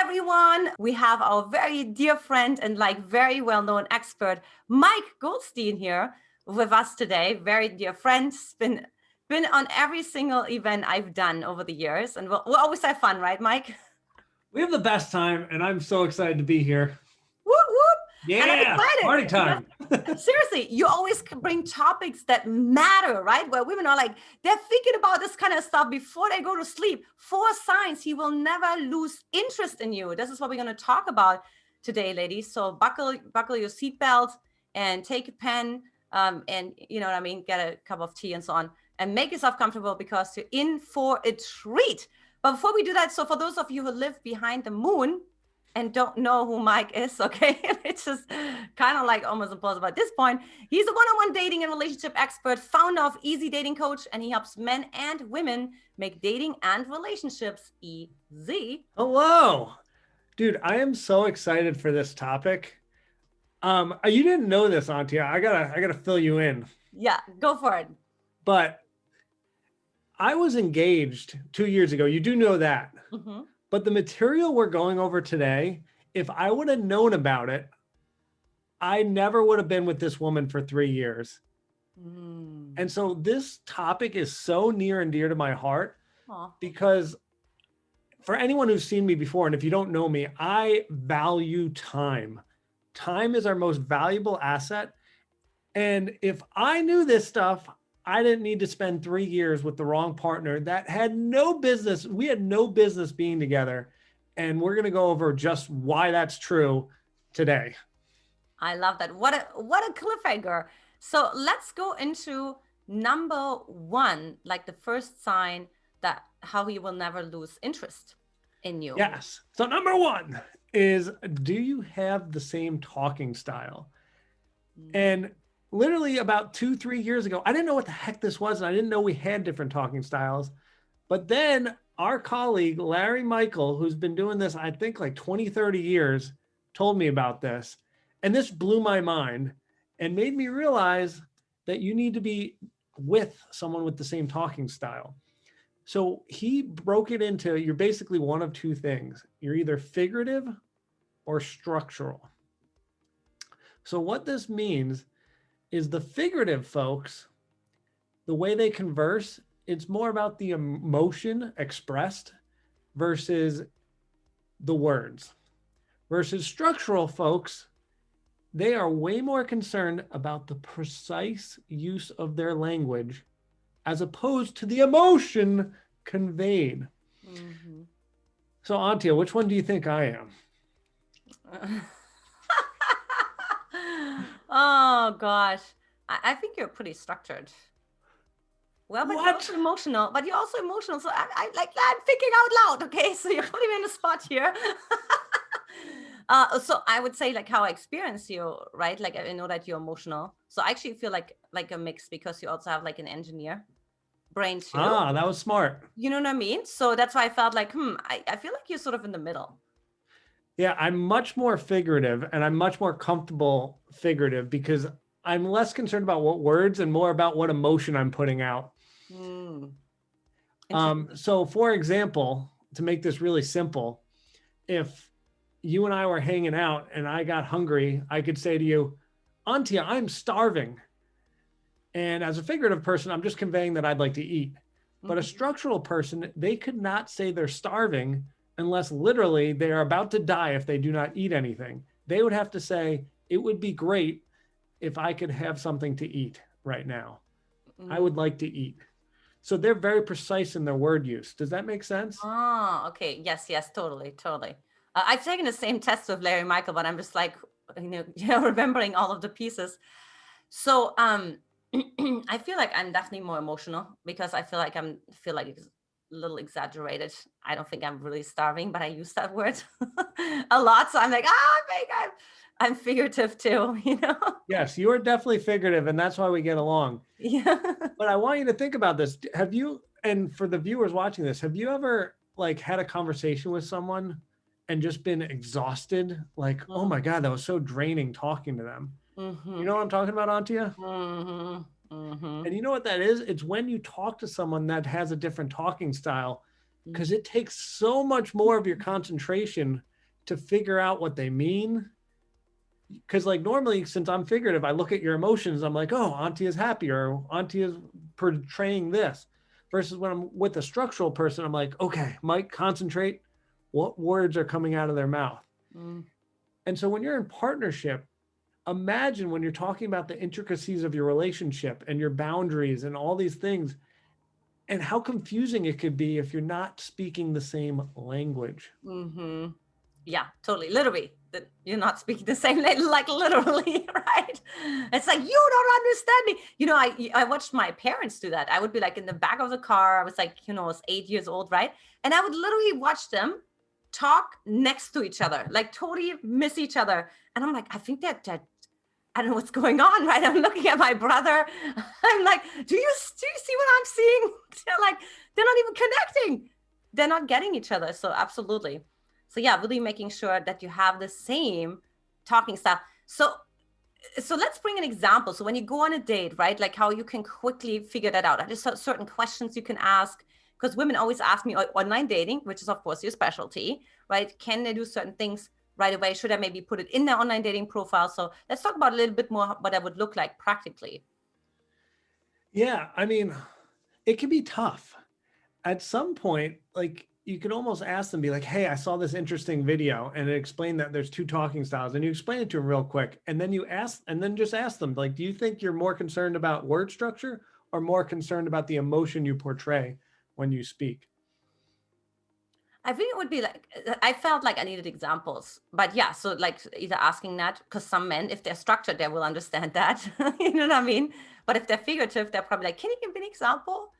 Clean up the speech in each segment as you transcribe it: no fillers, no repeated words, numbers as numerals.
everyone. We have our very dear friend and very well-known expert, Mike Goldstein here with us today. Very dear friend. Been on every single event I've done over the years, and we'll always have fun, right, Mike? We have the best time, and I'm so excited to be here. Whoop, whoop. Yeah, and I'm excited. Party time. Seriously, you always bring topics that matter, right? Where women are they're thinking about this kind of stuff before they go to sleep. 4 signs he will never lose interest in you. This is what we're going to talk about today, ladies. So buckle your seatbelt and take a pen and, you know what I mean, get a cup of tea and so on, and make yourself comfortable because you're in for a treat. But before we do that, so for those of you who live behind the moon and don't know who Mike is, okay, it's just kind of almost impossible at this point. He's a one-on-one dating and relationship expert, founder of Easy Dating Coach, and he helps men and women make dating and relationships easy. Hello, dude. I am so excited for this topic. You didn't know this, Antia. I gotta fill you in. Yeah, go for it. But I was engaged 2 years ago. You do know that. Mm-hmm. But the material we're going over today, if I would have known about it, I never would have been with this woman for 3 years. And so this topic is so near and dear to my heart. Aww. Because for anyone who's seen me before, and if you don't know me, I value time. Time is our most valuable asset. And if I knew this stuff, I didn't need to spend 3 years with the wrong partner that had no business. We had no business being together. And we're going to go over just why that's true today. I love that. What a cliffhanger. So let's go into number 1, the first sign that how he will never lose interest in you. Yes. So number 1 is, do you have the same talking style? And literally about 2-3 years ago, I didn't know what the heck this was. And I didn't know we had different talking styles. But then our colleague, Larry Michael, who's been doing this, I think 20, 30 years, told me about this. And this blew my mind and made me realize that you need to be with someone with the same talking style. So he broke it into, you're basically one of 2 things. You're either figurative or structural. So what this means is the figurative folks, the way they converse, it's more about the emotion expressed versus the words. Versus structural folks, they are way more concerned about the precise use of their language as opposed to the emotion conveyed. Mm-hmm. So Antia, which one do you think I am? Oh gosh, I think you're pretty structured. Well, but you're also emotional. So I'm thinking out loud. Okay, so you're putting me in the spot here. So I would say how I experience you, right? I know that you're emotional. So I actually feel like a mix because you also have an engineer brain too. Ah, that was smart. You know what I mean? So that's why I felt I feel like you're sort of in the middle. Yeah, I'm much more figurative and I'm much more comfortable figurative because I'm less concerned about what words and more about what emotion I'm putting out. So for example, to make this really simple, if you and I were hanging out and I got hungry, I could say to you, Antia, I'm starving. And as a figurative person, I'm just conveying that I'd like to eat. But a structural person, they could not say they're starving unless literally they are about to die if they do not eat anything. They would have to say, it would be great if I could have something to eat right now. I would like to eat. So they're very precise in their word use. Does that make sense? Oh, okay. Yes, totally. I've taken the same test with Larry Michael, but I'm just remembering all of the pieces. So I feel like I'm definitely more emotional because I feel like it's a little exaggerated. I don't think I'm really starving, but I use that word a lot. So I'm I think I'm figurative too, Yes, you are definitely figurative, and that's why we get along. Yeah. But I want you to think about this. Have you, and for the viewers watching this, have you ever had a conversation with someone and just been exhausted? Oh my God, that was so draining talking to them. You know what I'm talking about, Antia? And you know what that is? It's when you talk to someone that has a different talking style, because it takes so much more of your concentration to figure out what they mean. Because like normally, since I'm figurative, I look at your emotions. I'm like, oh, Antia is happy, or Antia is portraying this. Versus when I'm with a structural person, I'm like, okay, Mike, concentrate. What words are coming out of their mouth? And so when you're in partnership, imagine when you're talking about the intricacies of your relationship and your boundaries and all these things, and how confusing it could be if you're not speaking the same language. Yeah, totally. Literally, that you're not speaking the same language, like literally, right? It's like, you don't understand me. You know, I watched my parents do that. I would be like in the back of the car. I was like, I was 8 years old, right? And I would literally watch them talk next to each other, like totally miss each other. And I'm like, I think that I don't know what's going on, right? I'm looking at my brother. I'm like, do you see what I'm seeing? They're not even connecting. They're not getting each other. So absolutely. So yeah, really making sure that you have the same talking style. So let's bring an example. So when you go on a date, right? Like how you can quickly figure that out. There's certain questions you can ask, because women always ask me online dating, which is of course your specialty, right? Can they do certain things right away? Should I maybe put it in their online dating profile? So let's talk about a little bit more what that would look like practically. Yeah, I mean, it can be tough. At some point, like you can almost ask them, be like, hey, I saw this interesting video and it explained that there's two talking styles, and you explain it to them real quick. And then just ask them, like, do you think you're more concerned about word structure or more concerned about the emotion you portray when you speak? I think it would be like, I felt like I needed examples, but yeah. So like either asking that, because some men, if they're structured, they will understand that, you know what I mean? But if they're figurative, they're probably like, can you give me an example?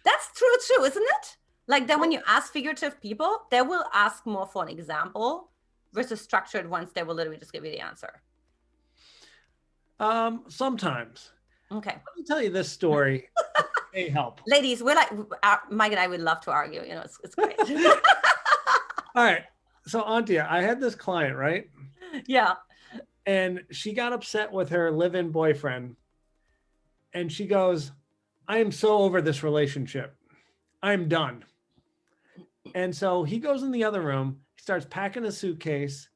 That's true, isn't it? Like then when you ask figurative people, they will ask more for an example versus structured ones. They will literally just give you the answer. Sometimes. Okay. Let me tell you this story. It may help. Ladies, we're like, Mike and I would love to argue. It's great. All right. So Antia, I had this client, right? Yeah. And she got upset with her live-in boyfriend. And she goes, I am so over this relationship. I'm done. And so he goes in the other room, he starts packing a suitcase,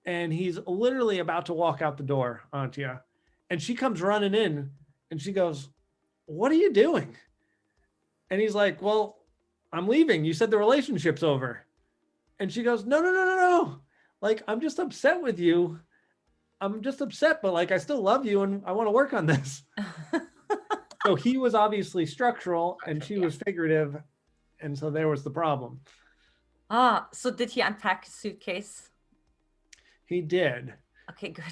and he's literally about to walk out the door, Antia. And she comes running in and she goes, what are you doing? And he's like, well, I'm leaving. You said the relationship's over. And she goes, no. Like, I'm just upset with you. I'm just upset, but like, I still love you and I want to work on this. So he was obviously structural and she was figurative. And so there was the problem. So did he unpack his suitcase? He did. Okay, good.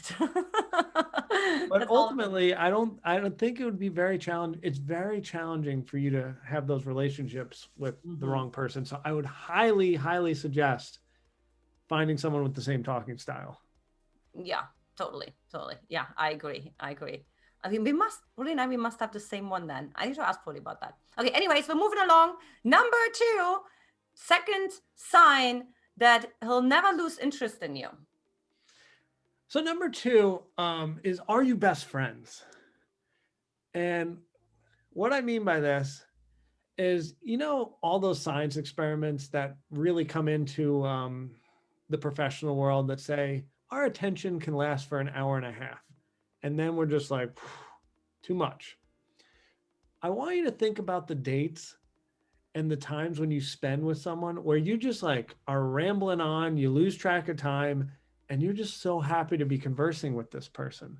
But ultimately, I don't think it would be very challenging. It's very challenging for you to have those relationships with the wrong person. So I would highly, highly suggest finding someone with the same talking style. Yeah, totally. Yeah, I agree. I mean, Brody and I, we must have the same one then. I need to ask Brody about that. Okay, anyways, we're moving along. Number 2, second sign that he'll never lose interest in you. So number 2 is, are you best friends? And what I mean by this is, all those science experiments that really come into the professional world that say our attention can last for an hour and a half. And then we're just like, too much. I want you to think about the dates and the times when you spend with someone where you just like are rambling on, you lose track of time, and you're just so happy to be conversing with this person.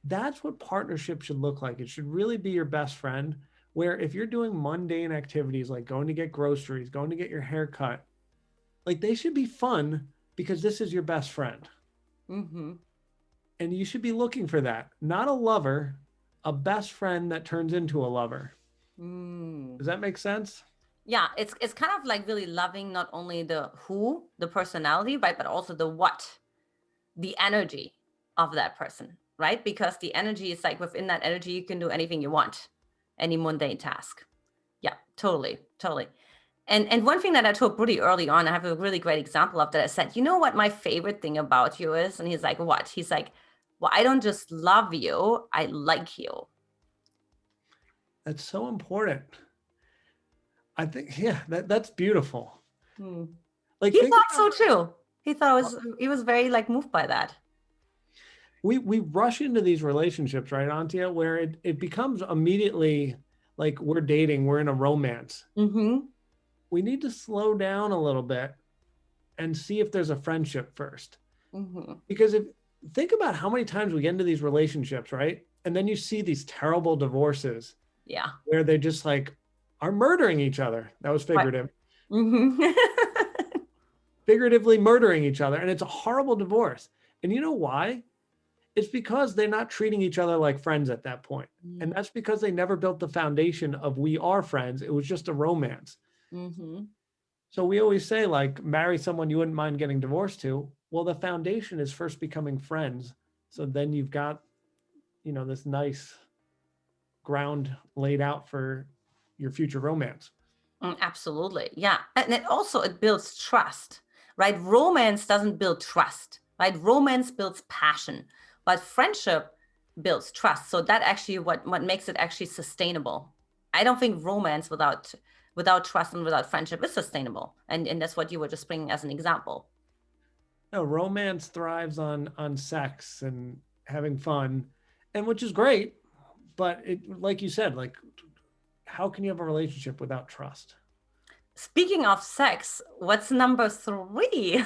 That's what partnership should look like. It should really be your best friend, where if you're doing mundane activities like going to get groceries, going to get your hair cut, like they should be fun because this is your best friend. Mm-hmm. And you should be looking for that. Not a lover, a best friend that turns into a lover. Does that make sense? Yeah, it's kind of like really loving not only the who, the personality, right, but also the what, the energy of that person, right? Because the energy is like within that energy, you can do anything you want, any mundane task. Yeah, totally. And one thing that I told Brody early on, I have a really great example of that. I said, you know what my favorite thing about you is? And he's like, what? He's like, well, I don't just love you, I like you. That's so important. I think, yeah, that's beautiful. Like he thought so too. he was very like moved by that. We rush into these relationships, right, Antia, where it becomes immediately like we're dating, we're in a romance. Mm-hmm. We need to slow down a little bit and see if there's a friendship first. Mm-hmm. Because think about how many times we get into these relationships, right? And then you see these terrible divorces. Yeah. Where they just like are murdering each other. That was figurative. Mm-hmm. Figuratively murdering each other. And it's a horrible divorce. And you know why? It's because they're not treating each other like friends at that point. Mm-hmm. And that's because they never built the foundation of we are friends. It was just a romance. Mm-hmm. So we always say, like, marry someone you wouldn't mind getting divorced to. Well, the foundation is first becoming friends. So then you've got, this nice ground laid out for your future romance. Absolutely. Yeah. And it builds trust, right? Romance doesn't build trust, right? Romance builds passion, but friendship builds trust. So that actually what makes it actually sustainable. I don't think romance without trust and without friendship is sustainable. And that's what you were just bringing as an example. No, romance thrives on sex and having fun, and which is great, but like you said, like, how can you have a relationship without trust? Speaking of sex, what's number 3?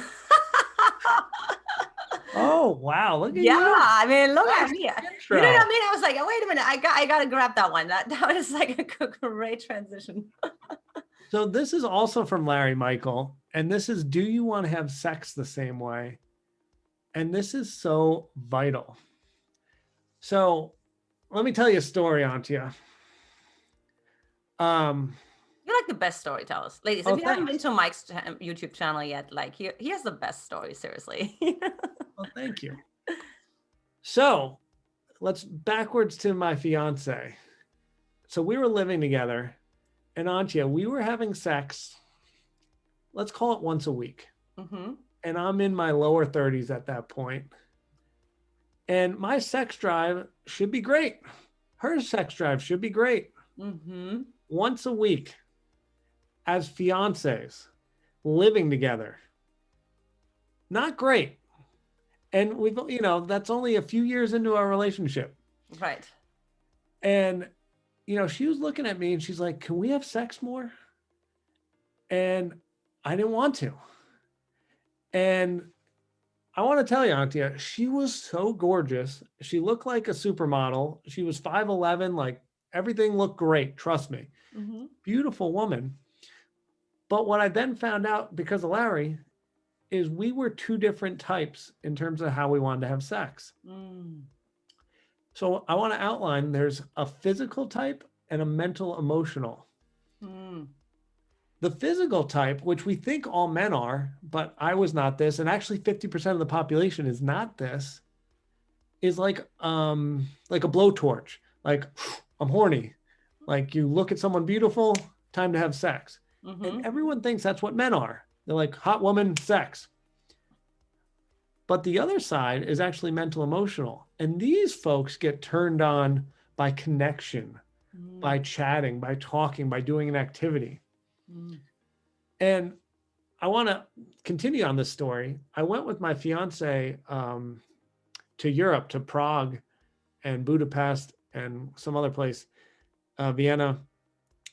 Oh, wow. Look at yeah, you. I mean, look at me. Intro. You know what I mean? I was like, oh, wait a minute. I got to grab that one. That was like a great transition. So this is also from Larry Michael. And this is, do you want to have sex the same way? And this is so vital. So let me tell you a story, Antia. You're like the best storytellers. Ladies, if you haven't been to Mike's YouTube channel yet, like he has the best story, seriously. Well, thank you. So let's backwards to my fiance. So we were living together, and Antia, we were having sex, let's call it once a week. Mm-hmm. And I'm in my lower 30s at that point. And my sex drive should be great. Her sex drive should be great. Mm-hmm. Once a week, as fiancés, living together. Not great. And we've, that's only a few years into our relationship. Right. And, she was looking at me and she's like, can we have sex more? And I didn't want to. And I want to tell you, Antia, she was so gorgeous. She looked like a supermodel. She was 5'11", like everything looked great. Trust me. Mm-hmm. Beautiful woman. But what I then found out because of Larry is we were two different types in terms of how we wanted to have sex. Mm. So I want to outline, there's a physical type and a mental emotional. Mm. The physical type, which we think all men are, but I was not this, and actually 50% of the population is not this, is like a blowtorch. Like, I'm horny. Like, you look at someone beautiful, time to have sex. Mm-hmm. And everyone thinks that's what men are. They're like, hot woman, sex. But the other side is actually mental emotional. And these folks get turned on by connection, by chatting, by talking, by doing an activity. Mm. And I want to continue on this story. I went with my fiance to Europe, to Prague and Budapest and some other place, Vienna.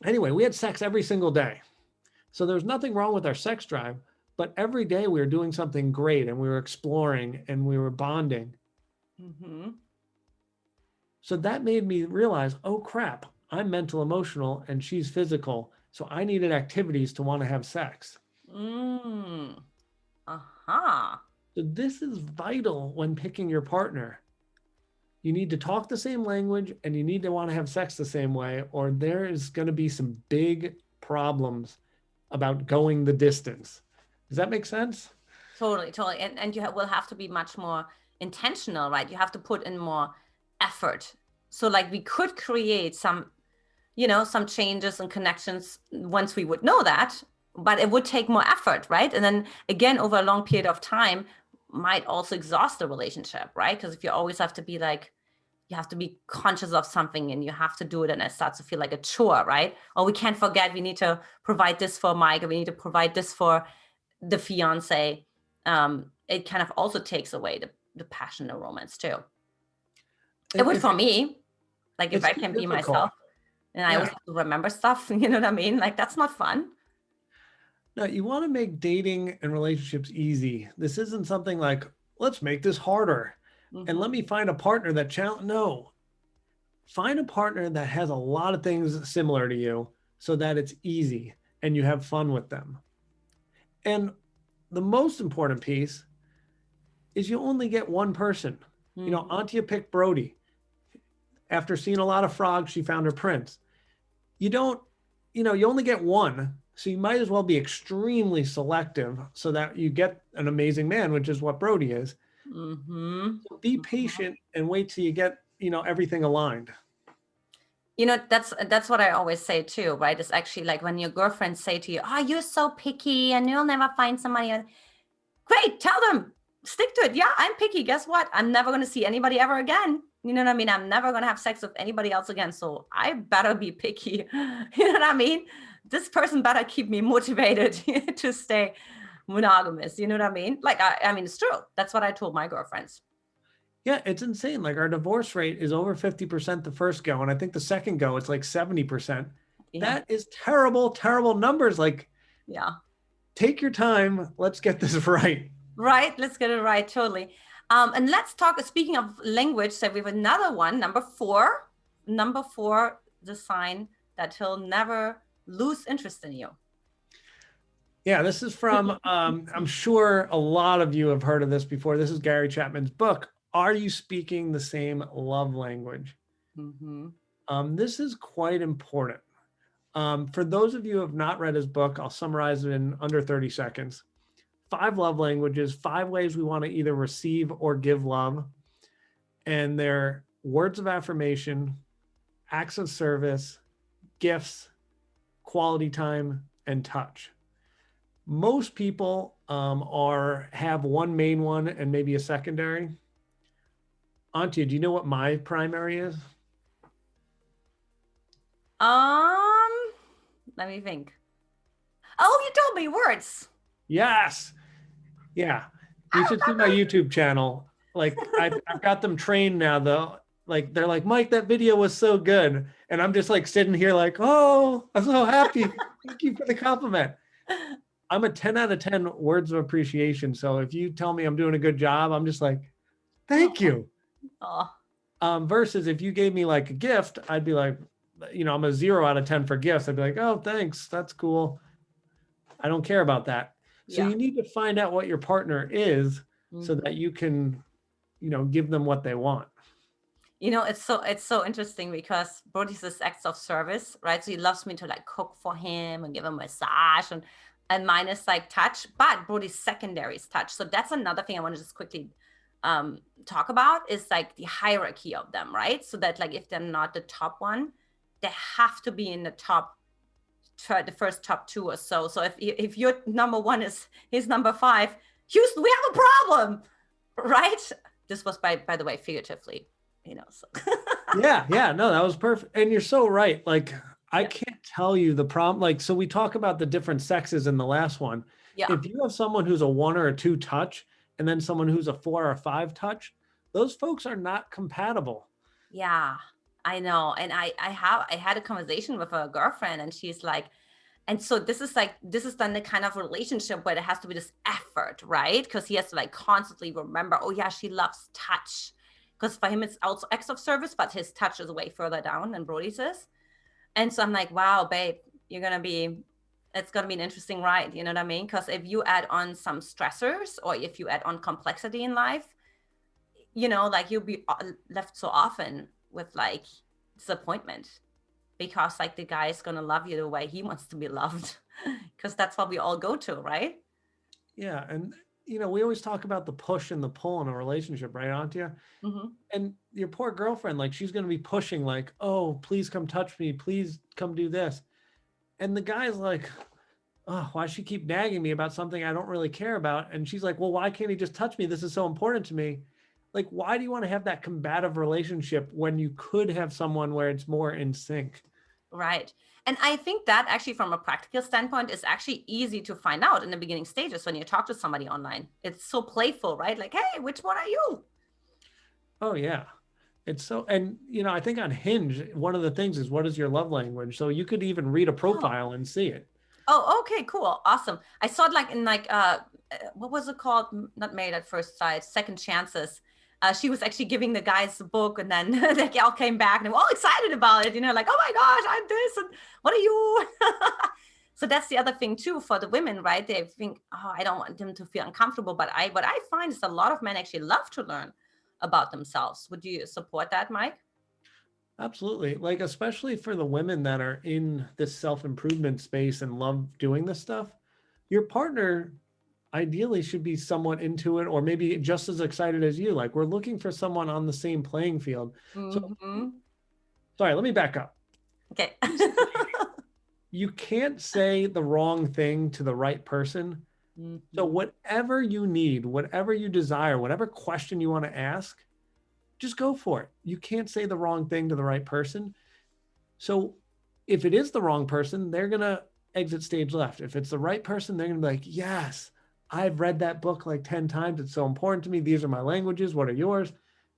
Anyway, we had sex every single day. So there's nothing wrong with our sex drive, but every day we were doing something great and we were exploring and we were bonding. Mm-hmm. So that made me realize, oh crap, I'm mental emotional and she's physical. So I needed activities to want to have sex. Uh-huh. So this is vital when picking your partner. You need to talk the same language and you need to want to have sex the same way, or there is going to be some big problems about going the distance. Does that make sense? Totally. And you will have to be much more intentional, right? You have to put in more effort. So like we could create some changes and connections once we would know that, but it would take more effort, right? And then again, over a long period of time might also exhaust the relationship, right? Because if you always have to be like, you have to be conscious of something and you have to do it and it starts to feel like a chore, right? Or we can't forget, we need to provide this for Mike, or we need to provide this for the fiance. it kind of also takes away the passion and romance too. It would for me, like if I can be myself and I always have to remember stuff, you know what I mean? Like that's not fun. No, you want to make dating and relationships easy. This isn't something like, let's make this harder and let me find a partner that no, find a partner that has a lot of things similar to you so that it's easy and you have fun with them. And the most important piece is you only get one person. You know, Antia picked Brody. After seeing a lot of frogs, she found her prince. You only get one. So you might as well be extremely selective so that you get an amazing man, which is what Brody is. So be patient and wait till you get, everything aligned. That's what I always say too, right? It's actually like when your girlfriends say to you, oh, you're so picky and you'll never find somebody. Great, tell them, stick to it. Yeah, I'm picky. Guess what? I'm never going to see anybody ever again. You know what I mean? I'm never going to have sex with anybody else again. So I better be picky. You know what I mean? This person better keep me motivated to stay monogamous. You know what I mean? Like, I mean, it's true. That's what I told my girlfriends. Yeah, it's insane. Like our divorce rate is over 50% the first go. And I think the second go, it's like 70%. Yeah. That is terrible, terrible numbers. Like, yeah, take your time. Let's get this right. Right. Let's get it right. Totally. And let's talk, speaking of language, so we have another one, number four, the sign that he'll never lose interest in you. Yeah, this is from, I'm sure a lot of you have heard of this before. This is Gary Chapman's book. Are you speaking the same love language? This is quite important. For those of you who have not read his book, I'll summarize it in under 30 seconds. 5 love languages, 5 ways we want to either receive or give love. And they're words of affirmation, acts of service, gifts, quality time, and touch. Most people have one main one and maybe a secondary. Antia, do you know what my primary is? Let me think. Oh, you told me words. Yes. Yeah. You should see my YouTube channel. Like I've got them trained now though. Like they're like, Mike, that video was so good. And I'm just like sitting here like, oh, I'm so happy. Thank you for the compliment. I'm a 10 out of 10 words of appreciation. So if you tell me I'm doing a good job, I'm just like, thank you. Versus if you gave me like a gift, I'd be like, I'm a 0 out of 10 for gifts. I'd be like, oh, thanks. That's cool. I don't care about that. So you need to find out what your partner is so that you can, give them what they want. It's so interesting because Brody's this acts of service, right? So he loves me to like cook for him and give him a massage and mine is like touch, but Brody's secondary is touch. So that's another thing I want to just quickly talk about is like the hierarchy of them, right? So that like if they're not the top one, they have to be in the first top 2 or so. So if your number 1 is his number 5, Houston, we have a problem, right? This was by the way figuratively, So. yeah, no, that was perfect, and you're so right. Like I can't tell you the problem. Like so, we talk about the different sexes in the last one. Yeah. If you have someone who's a 1 or a 2 touch, and then someone who's a 4 or a 5 touch, those folks are not compatible. Yeah. I know. And I had a conversation with a girlfriend and she's like, and so this is then the kind of relationship where there has to be this effort, right? Because he has to like constantly remember, oh yeah, she loves touch. Because for him, it's also acts of service, but his touch is way further down than Brody's is. And so I'm like, wow, babe, it's going to be an interesting ride. You know what I mean? Because if you add on some stressors or if you add on complexity in life, like you'll be left so often with like disappointment because like the guy is going to love you the way he wants to be loved because that's what we all go to, right? Yeah. And we always talk about the push and the pull in a relationship, right, Antia? And your poor girlfriend, like she's going to be pushing like, oh, please come touch me, please come do this, and the guy's like, oh, why does she keep nagging me about something I don't really care about? And she's like, well, why can't he just touch me? This is so important to me. Like, why do you want to have that combative relationship when you could have someone where it's more in sync? Right. And I think that actually from a practical standpoint is actually easy to find out in the beginning stages when you talk to somebody online. It's so playful, right? Like, hey, which one are you? Oh yeah. It's so, and I think on Hinge, one of the things is what is your love language? So you could even read a Oh, profile and see it. oh, okay, cool. Awesome. I saw it like in what was it called? Not Married at First Sight, Second Chances. She was actually giving the guys the book, and then the gal came back and they were all excited about it, like, oh my gosh, I'm this, and what are you? So that's the other thing too for the women, right? They think, oh, I don't want them to feel uncomfortable. But what I find is a lot of men actually love to learn about themselves. Would you support that, Mike? Absolutely. Like, especially for the women that are in this self-improvement space and love doing this stuff, your partner ideally should be somewhat into it or maybe just as excited as you. Like, we're looking for someone on the same playing field. So, sorry, let me back up. Okay. You can't say the wrong thing to the right person. So whatever you need, whatever you desire, whatever question you want to ask, just go for it. You can't say the wrong thing to the right person. So if it is the wrong person, they're going to exit stage left. If it's the right person, they're going to be like, yes, I've read that book like 10 times. It's so important to me. These are my languages. What are yours?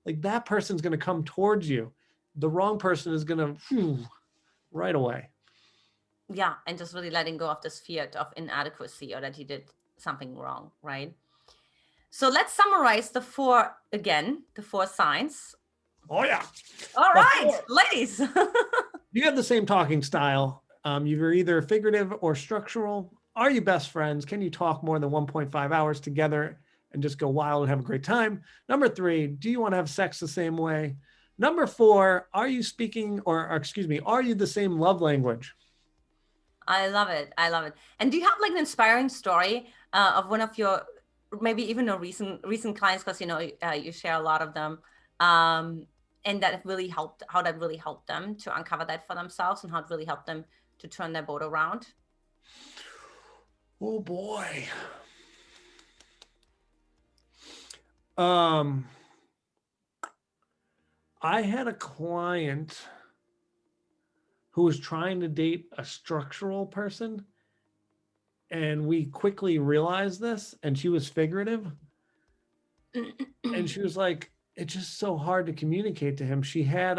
Like, that person's going to come towards you. The wrong person is going to right away. Yeah, and just really letting go of this fear of inadequacy or that he did something wrong, right? So let's summarize the four signs. Oh, yeah. All right, ladies. You have the same talking style. You're either figurative or structural. Are you best friends? Can you talk more than 1.5 hours together and just go wild and have a great time? Number 3, do you want to have sex the same way? Number 4, are you are you the same love language? I love it. I love it. And do you have like an inspiring story of one of your, maybe even a recent clients, because you share a lot of them, and that really helped, how that really helped them to uncover that for themselves and how it really helped them to turn their boat around? Oh boy. I had a client who was trying to date a structural person, and we quickly realized this, and she was figurative. And she was like, it's just so hard to communicate to him. She had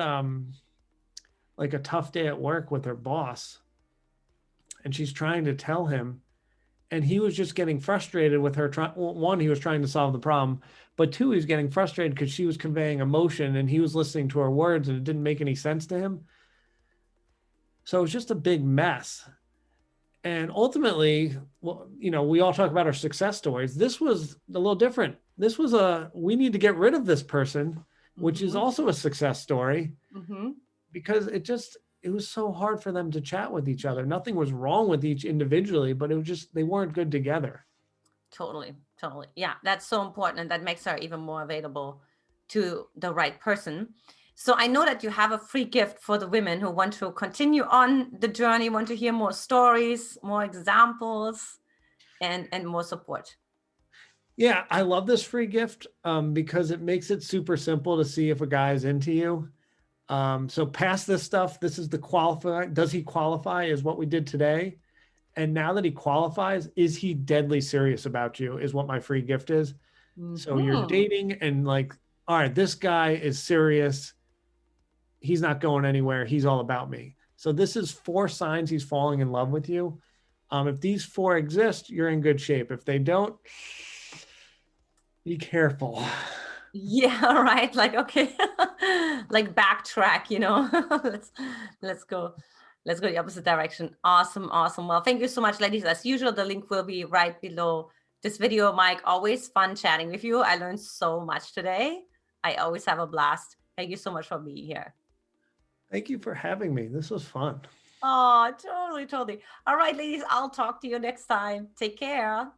like a tough day at work with her boss, and she's trying to tell him, and he was just getting frustrated with her. One, he was trying to solve the problem, but 2, he was getting frustrated because she was conveying emotion and he was listening to her words and it didn't make any sense to him. So it was just a big mess. And ultimately, well, we all talk about our success stories. This was a little different. This was we need to get rid of this person, which is also a success story, because it was so hard for them to chat with each other. Nothing was wrong with each individually, but it was just, they weren't good together. Totally. Yeah, that's so important. And that makes her even more available to the right person. So I know that you have a free gift for the women who want to continue on the journey, want to hear more stories, more examples, and more support. Yeah, I love this free gift because it makes it super simple to see if a guy is into you. So past this stuff, this is the qualify. Does he qualify is what we did today. And now that he qualifies, is he deadly serious about you is what my free gift is. So you're dating and like, all right, this guy is serious. He's not going anywhere. He's all about me. So this is 4 signs he's falling in love with you. If these 4 exist, you're in good shape. If they don't, be careful. Yeah, right. Like, okay, like backtrack, let's go the opposite direction. Awesome. Well, thank you so much, ladies. As usual, the link will be right below this video. Mike, always fun chatting with you. I learned so much today. I always have a blast. Thank you so much for being here. Thank you for having me. This was fun. Oh, totally. All right, ladies, I'll talk to you next time. Take care.